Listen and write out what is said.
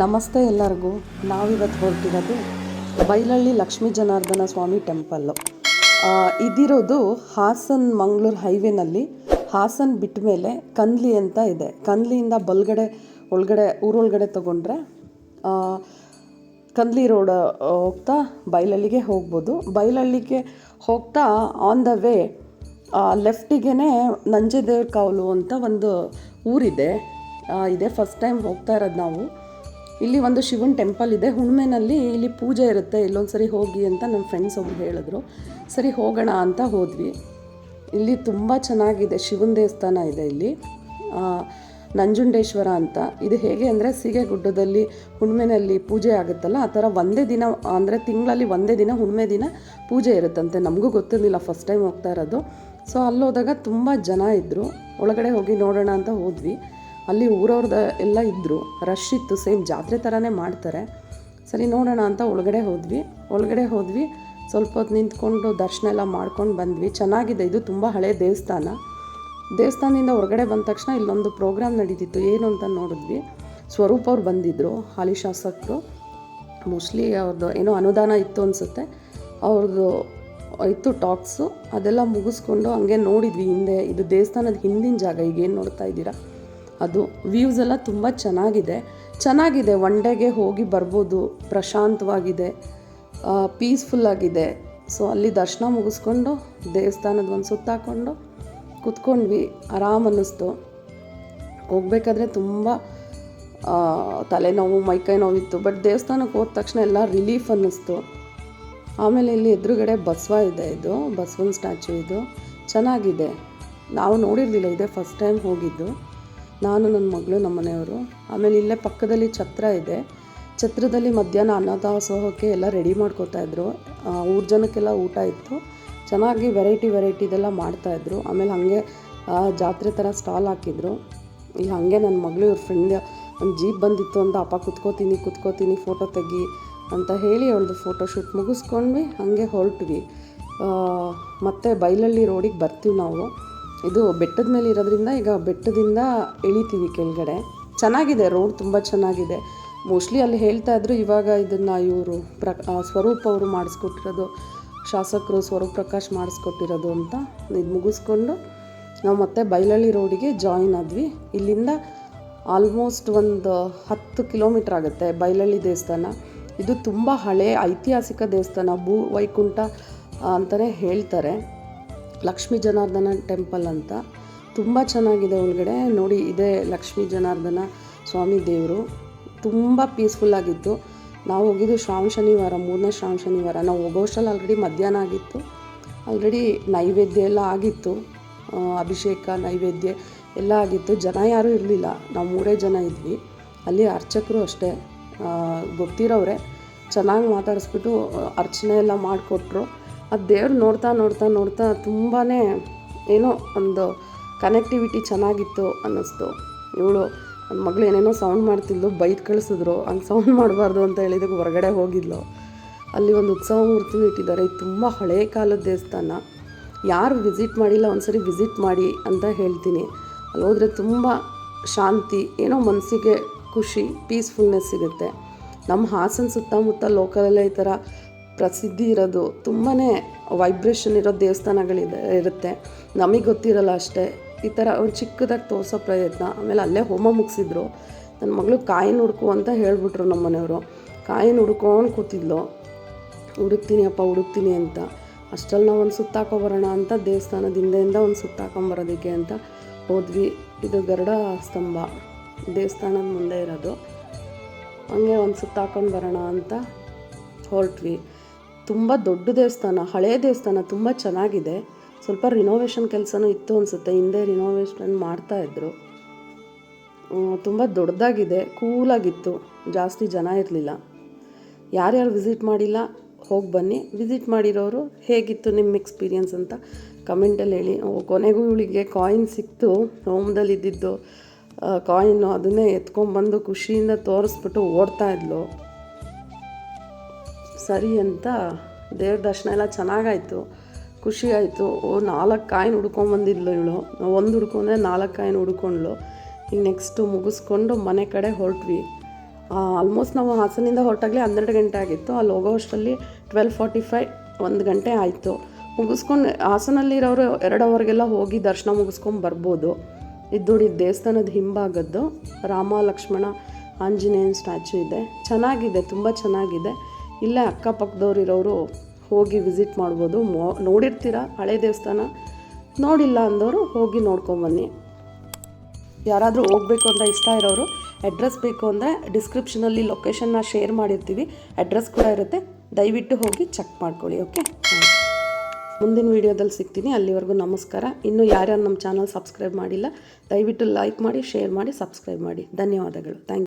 ನಮಸ್ತೆ ಎಲ್ಲರಿಗೂ. ನಾವಿವತ್ತು ಹೊರಟಿರೋದು ಬೈಲಹಳ್ಳಿ ಲಕ್ಷ್ಮೀ ಜನಾರ್ದನ ಸ್ವಾಮಿ ಟೆಂಪಲ್ಲು. ಇದಿರೋದು ಹಾಸನ್ ಮಂಗಳೂರು ಹೈವೇನಲ್ಲಿ. ಹಾಸನ್ ಬಿಟ್ಟ ಮೇಲೆ ಕನ್ಲಿ ಅಂತ ಇದೆ. ಕನ್ಲಿಯಿಂದ ಒಳಗಡೆ ಊರೊಳಗಡೆ ತೊಗೊಂಡ್ರೆ ಕನ್ಲಿ ರೋಡ್ ಹೋಗ್ತಾ ಬೈಲಹಳ್ಳಿಗೆ ಹೋಗ್ಬೋದು. ಬೈಲಹಳ್ಳಿಗೆ ಹೋಗ್ತಾ ಆನ್ ದ ವೇ ಲೆಫ್ಟಿಗೆ ನಂಜೇದೇವ್ರ ಕಾವಲು ಅಂತ ಒಂದು ಊರಿದೆ. ಇದೇ ಫಸ್ಟ್ ಟೈಮ್ ಹೋಗ್ತಾ ಇರೋದು ನಾವು. ಇಲ್ಲಿ ಒಂದು ಶಿವನ ಟೆಂಪಲ್ ಇದೆ. ಹುಣ್ಮೆನಲ್ಲಿ ಇಲ್ಲಿ ಪೂಜೆ ಇರುತ್ತೆ, ಇಲ್ಲೊಂದು ಸರಿ ಹೋಗಿ ಅಂತ ನಮ್ಮ ಫ್ರೆಂಡ್ಸ್ ಒಬ್ರು ಹೇಳಿದ್ರು. ಸರಿ ಹೋಗೋಣ ಅಂತ ಹೋದ್ವಿ. ಇಲ್ಲಿ ತುಂಬ ಚೆನ್ನಾಗಿದೆ. ಶಿವನ ದೇವಸ್ಥಾನ ಇದೆ ಇಲ್ಲಿ, ನಂಜುಂಡೇಶ್ವರ ಅಂತ. ಇದು ಹೇಗೆ ಅಂದರೆ ಸೀಗೆಗುಡ್ಡದಲ್ಲಿ ಹುಣ್ಮೆನಲ್ಲಿ ಪೂಜೆ ಆಗುತ್ತಲ್ಲ, ಆ ಥರ ಒಂದೇ ದಿನ ಅಂದರೆ ತಿಂಗಳಲ್ಲಿ ಒಂದೇ ದಿನ ಹುಣ್ಮೆ ದಿನ ಪೂಜೆ ಇರುತ್ತಂತೆ. ನಮಗೂ ಗೊತ್ತಿರಲಿಲ್ಲ, ಫಸ್ಟ್ ಟೈಮ್ ಹೋಗ್ತಾ ಇರೋದು. ಸೊ ಅಲ್ಲೋದಾಗ ತುಂಬ ಜನ ಇದ್ದರು. ಒಳಗಡೆ ಹೋಗಿ ನೋಡೋಣ ಅಂತ ಹೋದ್ವಿ. ಅಲ್ಲಿ ಊರವ್ರದ್ದು ಎಲ್ಲ ಇದ್ದರು, ರಶ್ ಇತ್ತು. ಸೇಮ್ ಜಾತ್ರೆ ಥರನೇ ಮಾಡ್ತಾರೆ. ಸರಿ ನೋಡೋಣ ಅಂತ ಒಳಗಡೆ ಹೋದ್ವಿ. ಸ್ವಲ್ಪ ಹೊತ್ತು ನಿಂತ್ಕೊಂಡು ದರ್ಶನ ಎಲ್ಲ ಮಾಡ್ಕೊಂಡು ಬಂದ್ವಿ. ಚೆನ್ನಾಗಿದೆ. ಇದು ತುಂಬ ಹಳೆಯ ದೇವಸ್ಥಾನದಿಂದ ಹೊರಗಡೆ ಬಂದ ತಕ್ಷಣ ಇಲ್ಲೊಂದು ಪ್ರೋಗ್ರಾಮ್ ನಡೀತಿತ್ತು. ಏನು ಅಂತ ನೋಡಿದ್ವಿ. ಸ್ವರೂಪ್ ಅವ್ರು ಬಂದಿದ್ದರು, ಹಾಲಿ ಶಾಸಕರು. ಮೋಸ್ಟ್ಲಿ ಅವ್ರದ್ದು ಏನೋ ಅನುದಾನ ಇತ್ತು ಅನಿಸುತ್ತೆ. ಅವ್ರದ್ದು ಇತ್ತು ಟಾಕ್ಸು. ಅದೆಲ್ಲ ಮುಗಿಸ್ಕೊಂಡು ಹಂಗೆ ನೋಡಿದ್ವಿ ಹಿಂದೆ. ಇದು ದೇವಸ್ಥಾನದ ಹಿಂದಿನ ಜಾಗ, ಈಗೇನು ನೋಡ್ತಾ ಇದ್ದೀರಾ ಅದು. ವ್ಯೂಸ್ ಎಲ್ಲ ತುಂಬ ಚೆನ್ನಾಗಿದೆ. ಒನ್ ಡೇಗೆ ಹೋಗಿ ಬರ್ಬೋದು. ಪ್ರಶಾಂತವಾಗಿದೆ, ಪೀಸ್ಫುಲ್ಲಾಗಿದೆ. ಸೊ ಅಲ್ಲಿ ದರ್ಶನ ಮುಗಿಸ್ಕೊಂಡು ದೇವಸ್ಥಾನದ ಒಂದು ಸುತ್ತ ಹಾಕ್ಕೊಂಡು ಕೂತ್ಕೊಂಡ್ವಿ. ಆರಾಮ್ ಅನ್ನಿಸ್ತು. ಹೋಗ್ಬೇಕಾದ್ರೆ ತುಂಬ ತಲೆನೋವು, ಮೈಕೈ ನೋವಿತ್ತು. ಬಟ್ ದೇವಸ್ಥಾನಕ್ಕೆ ಹೋದ ತಕ್ಷಣ ಎಲ್ಲ ರಿಲೀಫ್ ಅನ್ನಿಸ್ತು. ಆಮೇಲೆ ಇಲ್ಲಿ ಎದುರುಗಡೆ ಬಸವ ಇದೆ. ಇದು ಬಸವನ ಸ್ಟ್ಯಾಚು. ಇದು ಚೆನ್ನಾಗಿದೆ. ನಾವು ನೋಡಿರಲಿಲ್ಲ, ಇದೇ ಫಸ್ಟ್ ಟೈಮ್ ಹೋಗಿದ್ದು. ನಾನು, ನನ್ನ ಮಗಳು, ನಮ್ಮ ಮನೆಯವರು. ಆಮೇಲೆ ಇಲ್ಲೇ ಪಕ್ಕದಲ್ಲಿ ಛತ್ರ ಇದೆ. ಛತ್ರದಲ್ಲಿ ಮಧ್ಯಾಹ್ನ ಅನ್ನದಾಸೋಹಕ್ಕೆ ಎಲ್ಲ ರೆಡಿ ಮಾಡ್ಕೋತಾಯಿದ್ರು. ಊರ ಜನಕ್ಕೆಲ್ಲ ಊಟ ಇತ್ತು. ಚೆನ್ನಾಗಿ ವೆರೈಟಿದೆಲ್ಲ ಮಾಡ್ತಾಯಿದ್ರು. ಆಮೇಲೆ ಹಾಗೆ ಜಾತ್ರೆ ಥರ ಸ್ಟಾಲ್ ಹಾಕಿದ್ರು. ಇಲ್ಲಿ ಹಾಗೆ ನನ್ನ ಮಗಳು ಇವ್ರ ಫ್ರೆಂಡ್ ಒಂದು ಜೀಪ್ ಬಂದಿತ್ತು ಅಂತ, ಅಪ್ಪ ಕುತ್ಕೋತೀನಿ ಫೋಟೋ ತೆಗಿ ಅಂತ ಹೇಳಿ ಅವಳದು ಫೋಟೋ ಶೂಟ್ ಮುಗಿಸ್ಕೊಂಡ್ವಿ. ಹಾಗೆ ಹೊರಟ್ವಿ. ಮತ್ತು ಬೈಲಹಳ್ಳಿ ರೋಡಿಗೆ ಬರ್ತೀವಿ ನಾವು. ಇದು ಬೆಟ್ಟದ ಮೇಲೆ ಇರೋದ್ರಿಂದ ಈಗ ಬೆಟ್ಟದಿಂದ ಇಳಿತೀವಿ ಕೆಳಗಡೆ. ಚೆನ್ನಾಗಿದೆ ರೋಡ್, ತುಂಬ ಚೆನ್ನಾಗಿದೆ. ಮೋಸ್ಟ್ಲಿ ಅಲ್ಲಿ ಹೇಳ್ತಾಯಿದ್ರು ಇವಾಗ ಇದನ್ನು ಇವರು ಸ್ವರೂಪ್ ಅವರು ಮಾಡಿಸ್ಕೊಟ್ಟಿರೋದು, ಶಾಸಕರು ಸ್ವರೂಪ್ ಪ್ರಕಾಶ್ ಮಾಡಿಸ್ಕೊಟ್ಟಿರೋದು ಅಂತ. ಇದು ಮುಗಿಸ್ಕೊಂಡು ನಾವು ಮತ್ತೆ ಬೈಲಹಳ್ಳಿ ರೋಡಿಗೆ ಜಾಯಿನ್ ಆದ್ವಿ. ಇಲ್ಲಿಂದ ಆಲ್ಮೋಸ್ಟ್ ಒಂದು 10 ಕಿಲೋಮೀಟ್ರ್ ಆಗುತ್ತೆ ಬೈಲಹಳ್ಳಿ ದೇವಸ್ಥಾನ. ಇದು ತುಂಬ ಹಳೆಯ ಐತಿಹಾಸಿಕ ದೇವಸ್ಥಾನ. ವೈಕುಂಠ ಅಂತಲೇ ಹೇಳ್ತಾರೆ. ಲಕ್ಷ್ಮೀ ಜನಾರ್ದನ ಟೆಂಪಲ್ ಅಂತ. ತುಂಬ ಚೆನ್ನಾಗಿದೆ ಒಳಗಡೆ. ನೋಡಿ, ಇದೇ ಲಕ್ಷ್ಮೀ ಜನಾರ್ದನ ಸ್ವಾಮಿ ದೇವರು. ತುಂಬ ಪೀಸ್ಫುಲ್ಲಾಗಿತ್ತು. ನಾವು ಹೋಗಿದ್ದು ಶ್ರಾವಣ ಶನಿವಾರ, 3ನೇ ಶ್ರಾವಣ ಶನಿವಾರ. ನಾವು ಹೋಗೋಷ್ಟರಲ್ಲಿ ಆಲ್ರೆಡಿ ಮಧ್ಯಾಹ್ನ ಆಗಿತ್ತು. ಆಲ್ರೆಡಿ ನೈವೇದ್ಯ ಎಲ್ಲ ಆಗಿತ್ತು. ಅಭಿಷೇಕ ನೈವೇದ್ಯ ಎಲ್ಲ ಆಗಿತ್ತು. ಜನ ಯಾರೂ ಇರಲಿಲ್ಲ. ನಾವು 3 ಜನ ಇದ್ವಿ. ಅಲ್ಲಿ ಅರ್ಚಕರು ಅಷ್ಟೇ, ಗೊತ್ತಿರೋರೆ. ಚೆನ್ನಾಗಿ ಮಾತಾಡಿಸ್ಬಿಟ್ಟು ಅರ್ಚನೆ ಎಲ್ಲ ಮಾಡಿಕೊಟ್ರು. ಅದು ದೇವ್ರು ನೋಡ್ತಾ ತುಂಬಾ ಏನೋ ಒಂದು ಕನೆಕ್ಟಿವಿಟಿ ಚೆನ್ನಾಗಿತ್ತು ಅನ್ನಿಸ್ತು. ಇವಳು ನನ್ನ ಮಗಳು ಏನೇನೋ ಸೌಂಡ್ ಮಾಡ್ತಿದ್ಲು, ಬೈದು ಕಳಿಸಿದ್ರು. ಹಂಗೆ ಸೌಂಡ್ ಮಾಡಬಾರ್ದು ಅಂತ ಹೇಳಿದಕ್ಕೆ ಹೊರಗಡೆ ಹೋಗಿದ್ಲು. ಅಲ್ಲಿ ಒಂದು ಉತ್ಸವ ಮೂರ್ತಿನೂ ಇಟ್ಟಿದ್ದಾರೆ. ಇದು ತುಂಬ ಹಳೆಯ ಕಾಲದ ದೇವಸ್ಥಾನ. ಯಾರು ವಿಸಿಟ್ ಮಾಡಿಲ್ಲ ಒಂದ್ಸರಿ ವಿಸಿಟ್ ಮಾಡಿ ಅಂತ ಹೇಳ್ತೀನಿ. ಅಲ್ಲಿ ಹೋದರೆ ತುಂಬ ಶಾಂತಿ, ಏನೋ ಮನಸ್ಸಿಗೆ ಖುಷಿ, ಪೀಸ್ಫುಲ್ನೆಸ್ ಸಿಗುತ್ತೆ. ನಮ್ಮ ಹಾಸನ ಸುತ್ತಮುತ್ತ ಲೋಕಲಲ್ಲೇ ಈ ಥರ ಪ್ರಸಿದ್ಧಿ ಇರೋದು, ತುಂಬಾ ವೈಬ್ರೇಷನ್ ಇರೋ ಇರುತ್ತೆ. ನಮಗೆ ಗೊತ್ತಿರಲ್ಲ ಅಷ್ಟೇ. ಈ ಥರ ಒಂದು ಚಿಕ್ಕದಾಗಿ ತೋರಿಸೋ ಪ್ರಯತ್ನ. ಆಮೇಲೆ ಅಲ್ಲೇ ಹೋಮ ಮುಗಿಸಿದ್ರು. ನನ್ನ ಮಗಳು ಕಾಯಿನ ಹುಡುಕು ಅಂತ ಹೇಳಿಬಿಟ್ರು ನಮ್ಮ ಮನೆಯವರು. ಕಾಯಿನ ಹುಡ್ಕೊಂಡು ಕೂತಿದ್ಲು. ಹುಡುಕ್ತೀನಿ ಅಂತ. ಅಷ್ಟರಲ್ಲಿ ನಾವು ಒಂದು ಸುತ್ತಾಕೊಂಬರೋಣ ಅಂತ ದೇವಸ್ಥಾನದ ಹಿಂದೆಯಿಂದ ಒಂದು ಸುತ್ತಾಕೊಂಬರೋದಕ್ಕೆ ಅಂತ ಹೋದ್ವಿ. ಇದು ಗರುಡ ಸ್ತಂಭ ದೇವಸ್ಥಾನದ ಮುಂದೆ ಇರೋದು. ಹಂಗೆ ಒಂದು ಸುತ್ತಾಕೊಂಡು ಬರೋಣ ಅಂತ ಹೊರಟ್ವಿ. ತುಂಬ ದೊಡ್ಡ ದೇವಸ್ಥಾನ, ಹಳೆಯ ದೇವಸ್ಥಾನ, ತುಂಬ ಚೆನ್ನಾಗಿದೆ. ಸ್ವಲ್ಪ ರಿನೋವೇಷನ್ ಕೆಲಸನೂ ಇತ್ತು ಅನಿಸುತ್ತೆ. ಹಿಂದೆ ರಿನೋವೇಷನ್ ಮಾಡ್ತಾಯಿದ್ರು. ತುಂಬ ದೊಡ್ಡದಾಗಿದೆ, ಕೂಲಾಗಿತ್ತು. ಜಾಸ್ತಿ ಜನ ಇರಲಿಲ್ಲ. ಯಾರ್ಯಾರು ವಿಸಿಟ್ ಮಾಡಿಲ್ಲ ಹೋಗಿ ಬನ್ನಿ. ವಿಸಿಟ್ ಮಾಡಿರೋರು ಹೇಗಿತ್ತು ನಿಮ್ಮ ಎಕ್ಸ್ಪೀರಿಯನ್ಸ್ ಅಂತ ಕಮೆಂಟಲ್ಲಿ ಹೇಳಿ. ಕೊನೆಗೂ ಇವಳಿಗೆ ಕಾಯಿನ್ ಸಿಕ್ತು. ಹೋಮದಲ್ಲಿ ಇದ್ದಿದ್ದು ಕಾಯಿನ್ನು, ಅದನ್ನೇ ಎತ್ಕೊಂಡ್ಬಂದು ಖುಷಿಯಿಂದ ತೋರಿಸ್ಬಿಟ್ಟು ಓಡ್ತಾ ಇದ್ಲು. ಸರಿ ಅಂತ ದೇವ್ರ ದರ್ಶನ ಎಲ್ಲ ಚೆನ್ನಾಗಾಯಿತು, ಖುಷಿ ಆಯಿತು. 4 ಕಾಯಿನ್ ಹುಡ್ಕೊಂಬಂದಿದ್ಲು ಇವಳು. 1 ಹುಡ್ಕೊಂಡ್ರೆ 4 ಕಾಯಿನ್ ಹುಡ್ಕೊಂಡ್ಲು. ಈಗ ನೆಕ್ಸ್ಟು ಮುಗಿಸ್ಕೊಂಡು ಮನೆ ಕಡೆ ಹೊರಟ್ವಿ. ಆಲ್ಮೋಸ್ಟ್ ನಾವು ಹಾಸನಿಂದ ಹೊರಟಾಗಲೇ 12 ಗಂಟೆ ಆಗಿತ್ತು. ಅಲ್ಲಿ ಹೋಗೋ ಅಷ್ಟರಲ್ಲಿ 12:45 1 ಗಂಟೆ ಆಯಿತು. ಮುಗಿಸ್ಕೊಂಡು ಹಾಸನಲ್ಲಿರೋರು 2 ಅವರ್ಗೆಲ್ಲ ಹೋಗಿ ದರ್ಶನ ಮುಗಿಸ್ಕೊಂಡು ಬರ್ಬೋದು. ಇದು ನೋಡಿ ದೇವಸ್ಥಾನದ ಹಿಂಭಾಗದ್ದು ರಾಮ ಲಕ್ಷ್ಮಣ ಆಂಜನೇಯನ ಸ್ಟ್ಯಾಚು ಇದೆ. ಚೆನ್ನಾಗಿದೆ, ತುಂಬ ಚೆನ್ನಾಗಿದೆ. ಇಲ್ಲೇ ಅಕ್ಕಪಕ್ಕದವ್ರು ಇರೋರು ಹೋಗಿ ವಿಸಿಟ್ ಮಾಡ್ಬೋದು. ನೋಡಿರ್ತೀರ ಹಳೆ ದೇವಸ್ಥಾನ, ನೋಡಿಲ್ಲ ಅಂದವರು ಹೋಗಿ ನೋಡ್ಕೊಂಬನ್ನಿ. ಯಾರಾದರೂ ಹೋಗಬೇಕು ಅಂತ ಇಷ್ಟ ಇರೋರು ಅಡ್ರೆಸ್ ಬೇಕು ಅಂದರೆ ಡಿಸ್ಕ್ರಿಪ್ಷನಲ್ಲಿ ಲೊಕೇಶನ್ನ ಶೇರ್ ಮಾಡಿರ್ತೀವಿ, ಅಡ್ರೆಸ್ ಕೂಡ ಇರುತ್ತೆ. ದಯವಿಟ್ಟು ಹೋಗಿ ಚೆಕ್ ಮಾಡ್ಕೊಳ್ಳಿ. ಓಕೆ, ಮುಂದಿನ ವೀಡಿಯೋದಲ್ಲಿ ಸಿಗ್ತೀನಿ. ಅಲ್ಲಿವರೆಗೂ ನಮಸ್ಕಾರ. ಇನ್ನೂ ಯಾರ್ಯಾರು ನಮ್ಮ ಚಾನಲ್ ಸಬ್ಸ್ಕ್ರೈಬ್ ಮಾಡಿಲ್ಲ ದಯವಿಟ್ಟು ಲೈಕ್ ಮಾಡಿ, ಶೇರ್ ಮಾಡಿ, ಸಬ್ಸ್ಕ್ರೈಬ್ ಮಾಡಿ. ಧನ್ಯವಾದಗಳು. Thank you.